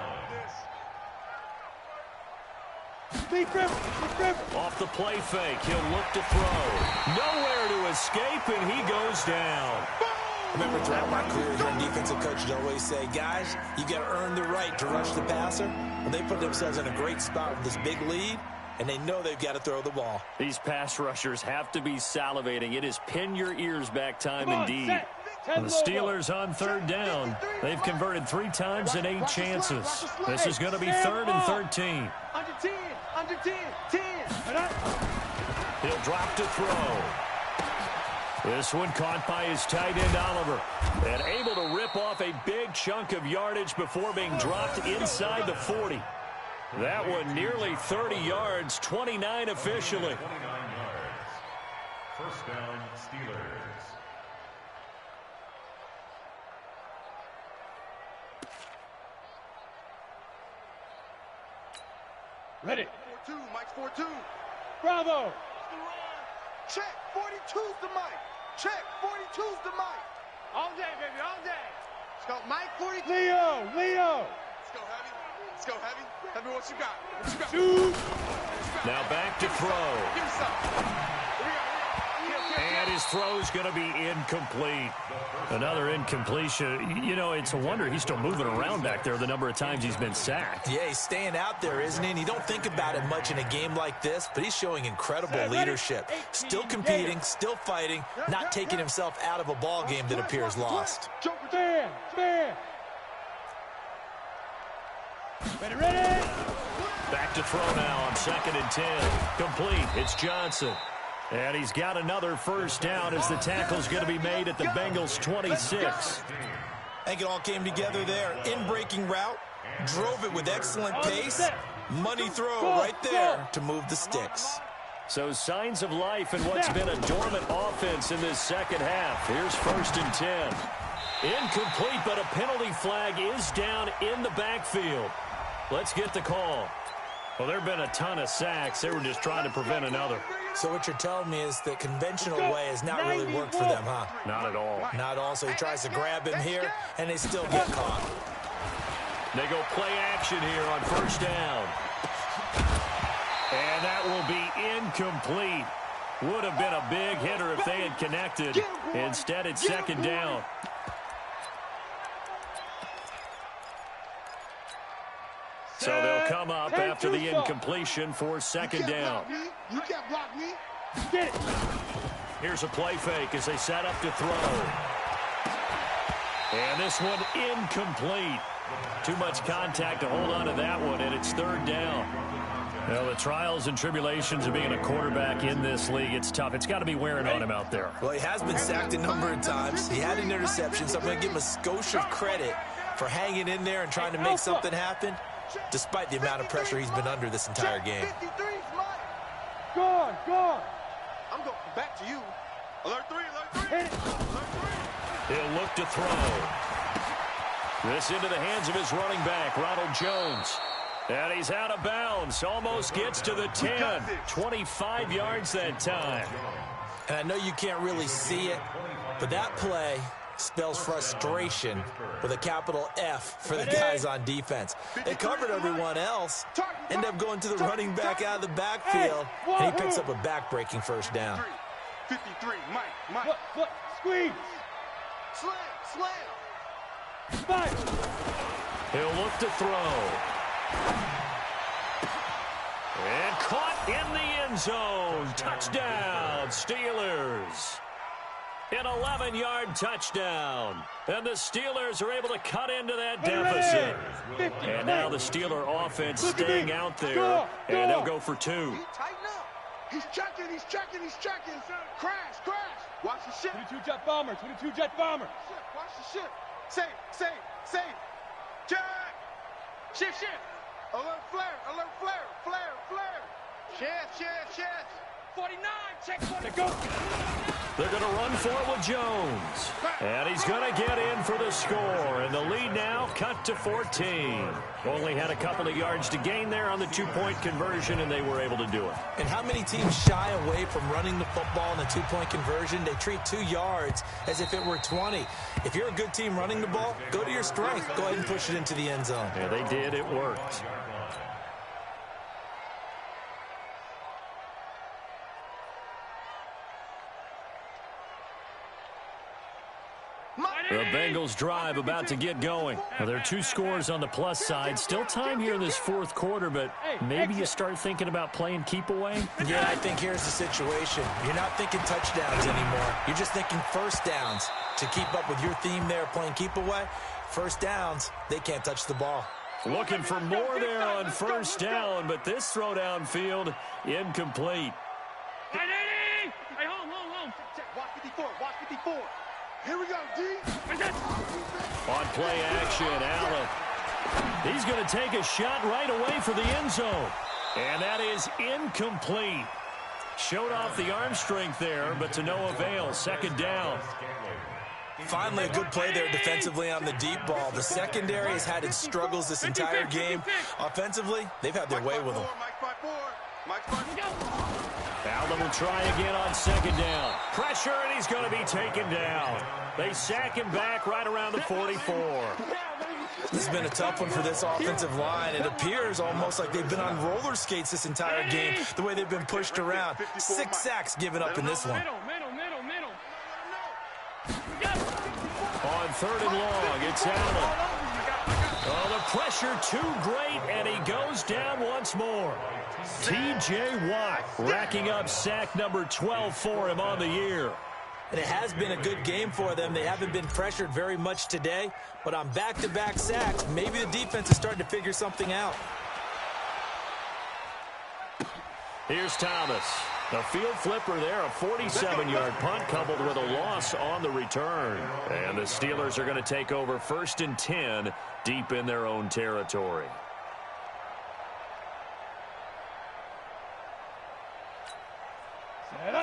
Off the play fake, he'll look to throw. Nowhere to escape, and he goes down. I remember throughout my career, young defensive coaches always say, guys, you got to earn the right to rush the passer. Well, they put themselves in a great spot with this big lead, and they know they've got to throw the ball. These pass rushers have to be salivating. It is pin your ears back time indeed. And the Steelers on 3rd down. They've converted 3 times in 8 chances. This is going to be 3rd and 13. Under 10. Under 10. 10. He'll drop to throw. This one caught by his tight end, Oliver. And able to rip off a big chunk of yardage before being dropped inside the 40. That one nearly 30 yards, 29 officially. 29 yards. First down, Steelers. Ready. 4-2. Mike's 4-2. Bravo. Check. 42's the mic. Check. 42's the mic. All day, baby. All day. Let's go. Mike 42. Leo. Let's go, Heavy. Let's go, Heavy. Heavy, what you got? What you got? Shoot. Now back to throw. Give me some. And his throw's going to be incomplete. Another incompletion. You know, it's a wonder he's still moving around back there the number of times he's been sacked. Yeah, he's staying out there, isn't he? And you don't think about it much in a game like this, but he's showing incredible leadership. Still competing, still fighting, not taking himself out of a ball game that appears lost. Man. Ready. Back to throw now on 2nd and 10. Complete. It's Johnson. And he's got another first down as the tackle's going to be made at the Bengals' 26. I think it all came together there. In-breaking route, drove it with excellent pace. Money throw right there to move the sticks. So signs of life in what's been a dormant offense in this second half. Here's 1st and 10. Incomplete, but a penalty flag is down in the backfield. Let's get the call. Well, there have been a ton of sacks. They were just trying to prevent another. So what you're telling me is the conventional way has not really worked for them, huh? Not at all. Not all. So he tries to grab him here, and they still get caught. They go play action here on 1st down. And that will be incomplete. Would have been a big hitter if they had connected. Instead, it's 2nd down. So they'll come up after the incompletion for 2nd down. You can't block me. Get it. Here's a play fake as they set up to throw. And this one incomplete. Too much contact to hold on to that one, and it's third down. Well, the trials and tribulations of being a quarterback in this league, it's tough. It's got to be wearing on him out there. Well, he has been sacked a number of times. He had an interception, so I'm going to give him a skosh of credit for hanging in there and trying to make something happen, despite the amount of pressure he's been under this entire game. Go on, go on. I'm going back to you. Alert 3, alert 3. Hit it. Alert 3. He'll look to throw. This into the hands of his running back, Ronald Jones. And he's out of bounds. Almost gets to the 10. 25 yards that time. And I know you can't really see it, but that play spells frustration with a capital F for the guys on defense. They covered everyone else, end up going to the running back out of the backfield, and he picks up a back-breaking first down. 53, Mike. Look, squeeze. Slam. Spike. He'll look to throw. And caught in the end zone. Touchdown, Steelers. An 11-yard touchdown. And the Steelers are able to cut into that deficit. And now the Steeler offense staying out there. And they'll go for 2. He tighten up. He's checking. Crash. Watch the ship. 22 jet bomber. 22 jet bomber. Watch the ship. Save. Check. Shift. Alert flare. Chef. 49, check 40. Go. They're going to run for it with Jones. And he's going to get in for the score. And the lead now cut to 14. Only had a couple of yards to gain there on the 2-point conversion, and they were able to do it. And how many teams shy away from running the football in the 2-point conversion? They treat 2 yards as if it were 20. If you're a good team running the ball, go to your strength. Go ahead and push it into the end zone. Yeah, they did. It worked. The Bengals drive about to get going. Well, there are 2 scores on the plus side. Still time here in this fourth quarter, but maybe you start thinking about playing keep away? Yeah, I think here's the situation. You're not thinking touchdowns anymore. You're just thinking first downs. To keep up with your theme there, playing keep away, first downs, they can't touch the ball. Looking for more there on first down, but this throw downfield, incomplete. Hey, home. Watch 54. Here we go, D. On play action, Allen. He's going to take a shot right away for the end zone. And that is incomplete. Showed off the arm strength there, but to no avail. Second down. Finally, a good play there defensively on the deep ball. The secondary has had its struggles this entire game. Offensively, they've had their way with them. Mike 5-4. Allen will try again on second down. Pressure, and he's going to be taken down. They sack him back right around the 44. This has been a tough one for this offensive line. It appears almost like they've been on roller skates this entire game, the way they've been pushed around. 6 sacks given up in this one. Middle. On third and long, it's Allen. Oh, the pressure too great, and he goes down once more. T.J. Watt racking up sack number 12 for him on the year. And it has been a good game for them. They haven't been pressured very much today, but on back-to-back sacks, maybe the defense is starting to figure something out. Here's Thomas. A field flipper there, a 47-yard punt coupled with a loss on the return. And the Steelers are going to take over 1st and 10 deep in their own territory.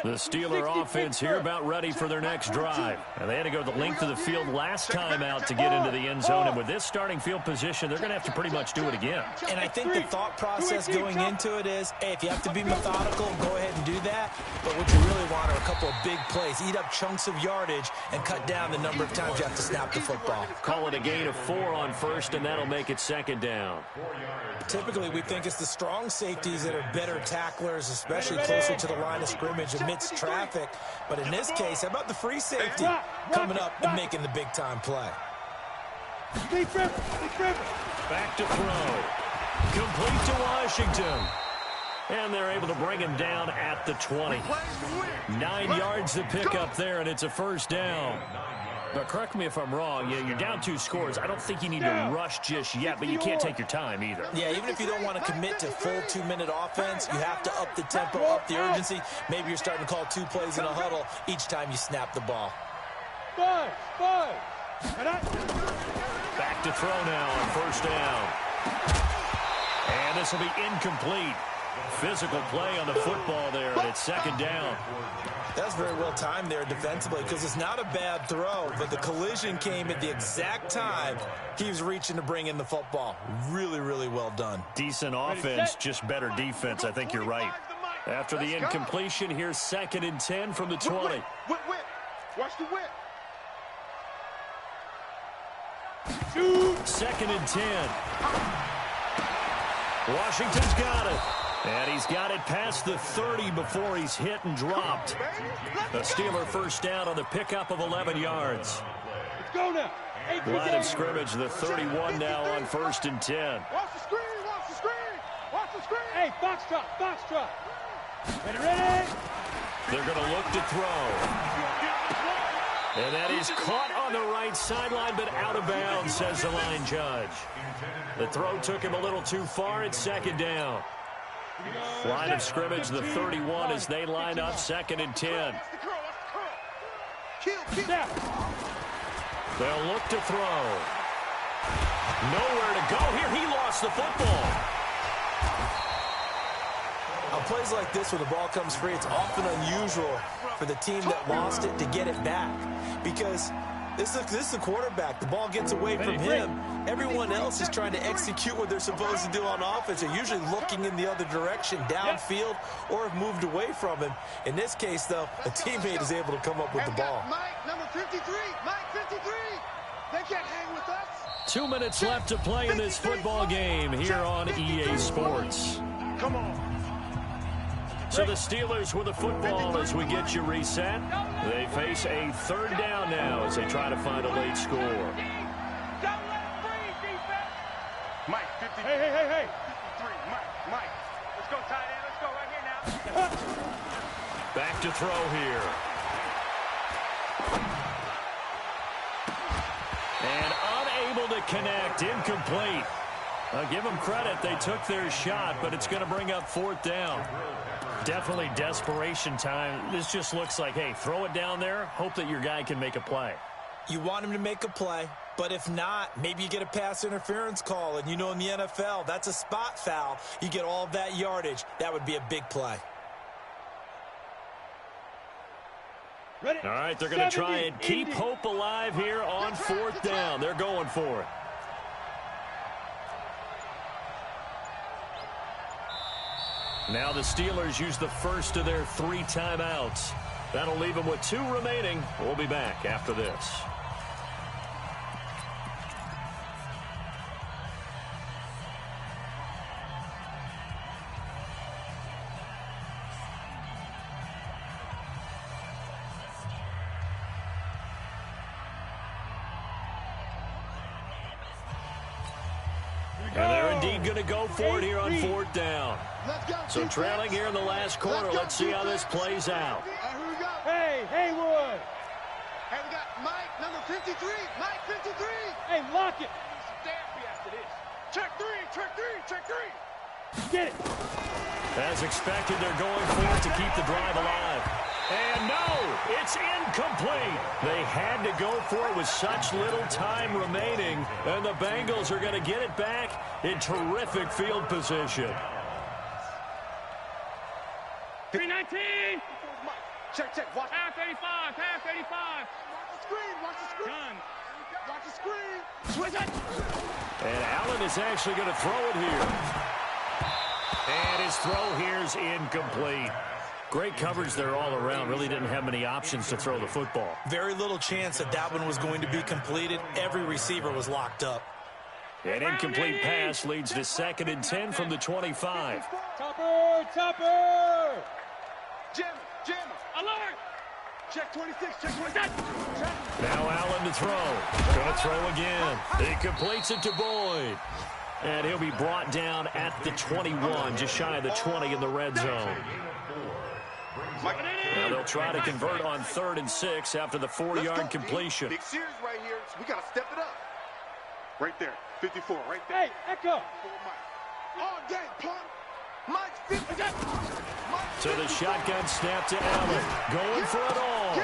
The Steeler offense here about ready for their next drive. And they had to go the length of the field last time out to get into the end zone. And with this starting field position, they're going to have to pretty much do it again. And I think the thought process going into it is, hey, if you have to be methodical, go ahead and do that. But what you really want are a couple of big plays. Eat up chunks of yardage and cut down the number of times you have to snap the football. Call it a gain of 4 on first, and that'll make it second down. Typically, we think it's the strong safeties that are better tacklers, especially closer to the line of scrimmage amidst traffic. But in this case, how about the free safety coming up and making the big-time play? Back to throw. Complete to Washington. And they're able to bring him down at the 20. 9 yards to pick up there, and it's a first down. But correct me if I'm wrong, you're down 2 scores. I don't think you need to rush just yet, but you can't take your time either. Yeah, even if you don't want to commit to full 2-minute offense, you have to up the tempo, up the urgency. Maybe you're starting to call 2 plays in a huddle each time you snap the ball. Five. Back to throw now on first down. And this will be incomplete. Physical play on the football there, and it's second down. That's very well timed there defensively because it's not a bad throw, but the collision came at the exact time he was reaching to bring in the football. Really, really well done. Decent offense, just better defense. I think you're right. After the incompletion, here's 2nd and 10 from the 20. Whip. Watch the whip. 2nd and 10. Washington's got it. And he's got it past the 30 before he's hit and dropped. The Steeler first down on the pickup of 11 yards. Let's go now. Line of scrimmage, the 31 now on 1st and 10. Watch the screen. Hey, box drop. Ready. They're going to look to throw. And that is caught on the right sideline, but out of bounds, says the line judge. The throw took him a little too far. It's 2nd down. Line of scrimmage, the 31 as they line up 2nd and 10. They'll look to throw. Nowhere to go here. He lost the football. On plays like this where the ball comes free, it's often unusual for the team that lost it to get it back because this is the quarterback. The ball gets away from him. Everyone else is trying to execute what they're supposed to do on offense. They're usually looking in the other direction, downfield, or have moved away from him. In this case, though, a teammate is able to come up with the ball. Mike, number 53. Mike, 53. They can't hang with us. 2 minutes left to play in this football game here on EA Sports. Come on. So the Steelers with the football as we get you reset. They face a 3rd down now as they try to find a late score. Don't let it breathe, defense. Mike, 53. Hey. 53. Mike. Let's go, tight end. Let's go right here now. Back to throw here. And unable to connect, incomplete. I'll give them credit. They took their shot, but it's going to bring up 4th down. Definitely desperation time. This just looks like, hey, throw it down there, hope that your guy can make a play. You want him to make a play, but if not, maybe you get a pass interference call, and you know in the NFL, that's a spot foul. You get all of that yardage. That would be a big play. Ready. All right, they're going to try and keep hope alive here on 4th down. They're going for it. Now the Steelers use the first of their 3 timeouts. That'll leave them with 2 remaining. We'll be back after this. And they're indeed going to go for it here on 4th down. So trailing here in the last quarter. Let's see how this plays out. Here we go. Hey, Haywood. Hey, we got Mike, number 53. Mike, 53. Hey, lock it. Stampy after this. Check 3. Get it. As expected, they're going for it to keep the drive alive. And no, it's incomplete. They had to go for it with such little time remaining. And the Bengals are going to get it back in terrific field position. 319. Check. Watch. Half 35. Watch the screen. Done. Watch the screen. Switch it. And Allen is actually going to throw it here. And his throw here's incomplete. Great coverage there all around. Really didn't have many options to throw the football. Very little chance that one was going to be completed. Every receiver was locked up. An incomplete pass leads to 2nd and 10 from the 25. Topper. Jammer. Alert. Check 26. Check 26. Now Allen to throw. Going to throw again. He completes it to Boyd. And he'll be brought down at the 21, just shy of the 20 in the red zone. Mike. Now they'll try to convert on 3rd and 6 after the 4-yard completion. Big series right here, so we got to step it up. Right there, 54, right there. Hey, Echo. All day, punk. Mike's 50. So the shotgun snap to Allen. Going for it all.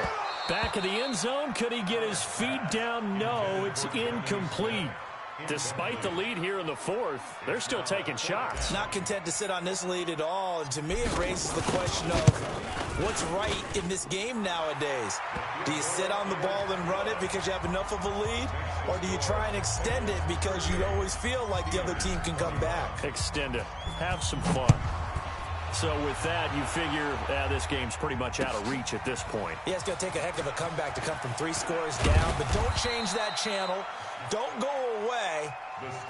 Back of the end zone. Could he get his feet down? No, it's incomplete. Despite the lead here in the 4th, they're still taking shots. Not content to sit on this lead at all. And to me, it raises the question of what's right in this game nowadays. Do you sit on the ball and run it because you have enough of a lead? Or do you try and extend it because you always feel like the other team can come back? Extend it. Have some fun. So with that, you figure this game's pretty much out of reach at this point. Yeah, it's going to take a heck of a comeback to come from 3 scores down. But don't change that channel. Don't go away.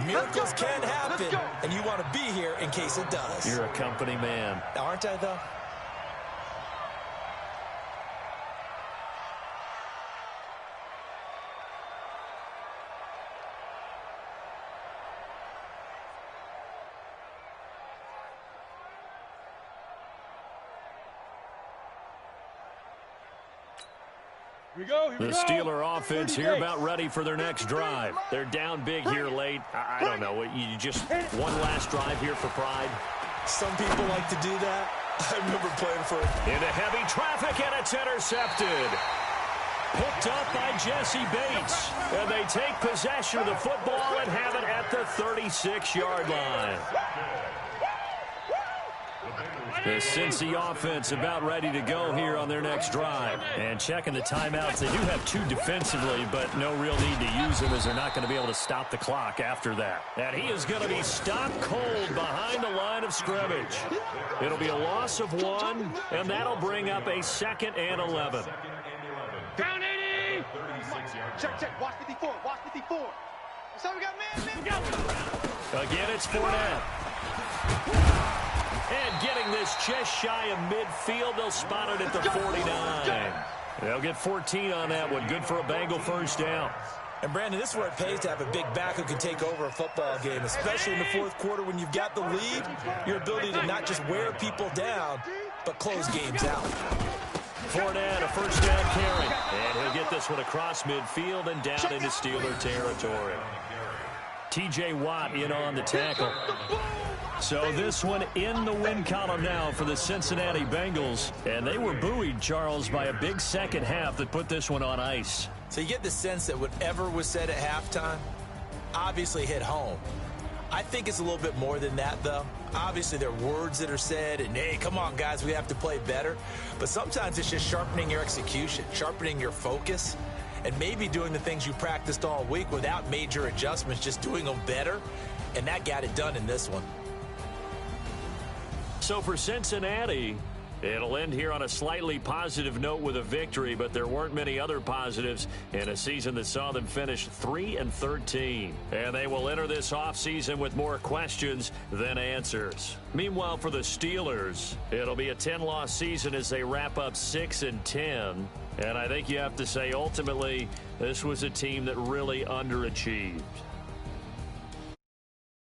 Miracles can happen, and you want to be here in case it does. You're a company man. Aren't I, though? The Steeler offense here about ready for their next drive. They're down big here late. I don't know. You just one last drive here for pride. Some people like to do that. I remember playing for it. Into heavy traffic, and it's intercepted. Picked up by Jesse Bates. And they take possession of the football and have it at the 36-yard line. The Cincy offense about ready to go here on their next drive. And checking the timeouts, they do have 2 defensively, but no real need to use them as they're not going to be able to stop the clock after that. And he is going to be stopped cold behind the line of scrimmage. It'll be a loss of 1, and that'll bring up a 2nd and 11. Down 80. Check. Watch 54. Watch 54. So we got man. Again, it's Fournette. And getting this just shy of midfield, they'll spot it at the 49. They'll get 14 on that one. Good for a Bengal first down. And, Brandon, this is where it pays to have a big back who can take over a football game, especially in the 4th quarter when you've got the lead, your ability to not just wear people down, but close games out. Fournette, a first down carry. And he'll get this one across midfield and down into Steeler territory. T.J. Watt in on the tackle. So this one in the win column now for the Cincinnati Bengals. And they were buoyed, Charles, by a big second half that put this one on ice. So you get the sense that whatever was said at halftime obviously hit home. I think it's a little bit more than that, though. Obviously, there are words that are said, and, hey, come on, guys, we have to play better. But sometimes it's just sharpening your execution, sharpening your focus, and maybe doing the things you practiced all week without major adjustments, just doing them better. And that got it done in this one. So for Cincinnati, it'll end here on a slightly positive note with a victory, but there weren't many other positives in a season that saw them finish 3-13. And they will enter this offseason with more questions than answers. Meanwhile, for the Steelers, it'll be a 10-loss season as they wrap up 6-10. And I think you have to say, ultimately, this was a team that really underachieved.